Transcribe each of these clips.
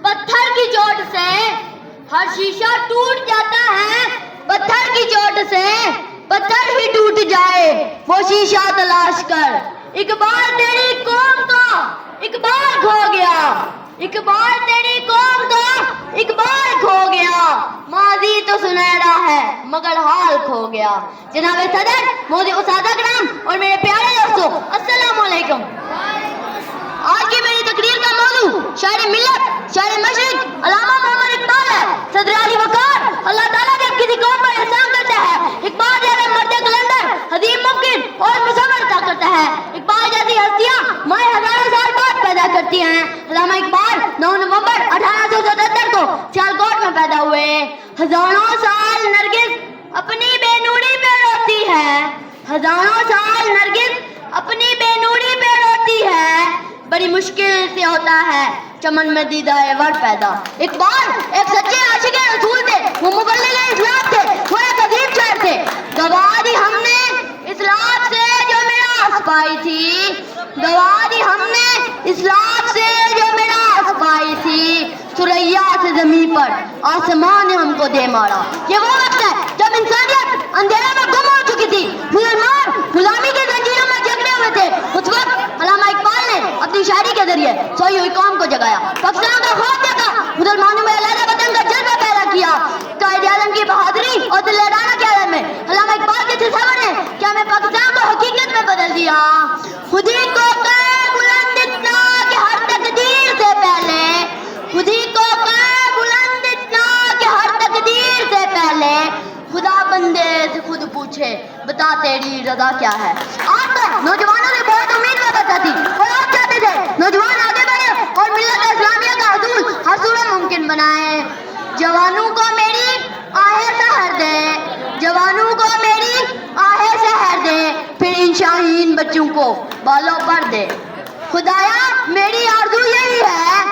पत्थर की चोट से हर शीशा टूट जाता है, पत्थर की चोट से पत्थर ही टूट जाए वो शीशा तलाश कर। इकबाल तेरी कौम का इकबाल खो गया, इकबाल तेरी कौम का इकबाल खो गया, माजी तो सुनहरा है मगर हाल खो गया। जनाब सदर, मोदी उसादा कराम और मेरे प्यारे दोस्तों, अस्सलाम वालेकुम। आज की मेरी तकरीर का मौजू शायर मिल्लत, शायर मशरिक अल्लामा मोहम्मद इकबाल है। सदर अली वकार, अल्लाह ताला जब किसी कौम पर एहसान करता है, इकबाल जैसे मर्द कलंदर, हदीम मुमकिन और मुसव्वर अता करता है। इकबाल जैसी हस्तियां माए हजारों साल बाद पैदा करती हैं। अल्लामा इकबाल 9 नवंबर 1877 को सियालकोट में पैदा हुए। हजारों साल नरगिस अपनी बेनूरी पे रोती है, हजारों साल नरगिस अपनी बेनूरी पे रोती है, बड़ी मुश्किल से होता है चमन में दीदाए वर पैदा। इकबाल एक सच्चे आशिक रसूल थे, वो मुबल्लिग इस्लाम थे, वो एक अजीब शायर थे। गवाह दी हमने इस्लाम से जो मिरास पाई थी, गवाह दी हमने इस्लाम से जो मिरास पाई थी, सुरैया से जमीन पर आसमान ने हमको दे मारा। ये वो वक्त है जब इंसानियत अंधेरे में गुम हो चुकी थी, मुसलमान गुलामी की जंजीरों में जकड़े हुए थे। उस वक्त अल्लामा इकबाल ने अपनी शायरी के जरिए सोई हुई कौम को जगाया, पाकिस्तान का खौफ देखा, मुसलमानों में अलग वतन का जज्बा पैदा किया। कायदे आज़म की बहादुरी और दिलदाना के आलम में अल्लामा इकबाल के तसव्वुर ने क्या हमें पाकिस्तान को हकीकत में बदल दिया। खुद ही को बुलंद इतना कि हर तकदीर से पहले, खुद ही को बुलंद इतना कि हर तकदीर से पहले खुदा बंदे से खुद पूछे बता तेरी रजा क्या है। आज तक नौजवानों से बहुत उम्मीद हुआ करता थी और आप चाहते थे नौजवान आगे बढ़े और मिल्लत इस्लामिया का हसूल हर सूरत मुमकिन बनाए। जवानों को मेरी आहें सहर दे, जवानों को मेरी आहें सहर दे, फिर इन शाहीन बच्चों को बालों पर दे। खुदाया मेरी आरज़ू यही है,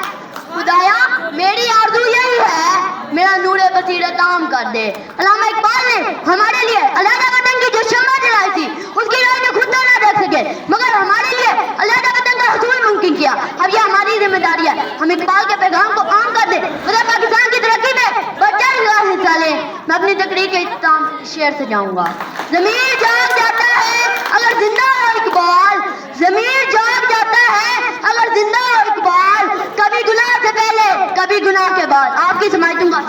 खुदाया मेरी आरज़ू यही है, मेरा नूरे बसीरत आम कर दे। अल्लामा इकबाल ने हमारे लिए अलहदा वतन की जो शम्मा जलाई थी, उसकी रोशनी खुद तो ना देख सके, मगर हमारे लिए अलहदा वतन का हसूल मुमकिन किया। अब ये हमारी जिम्मेदारी है, हम इकबाल के पैगाम को आम कर दें, मतलब पाकिस्तान की तरक्की में बढ़-चढ़ हिस्सा लें। मैं अपनी तकरीर के इख्तिताम शेर से जाऊंगा। ज़मीर जाग जाता है अगर जिंदा हो इकबाल, ज़मीर जाग जाता है अगर जिंदा हो इकबाल, कभी गुनाह से पहले कभी गुनाह के बाद। आपकी समाइतों का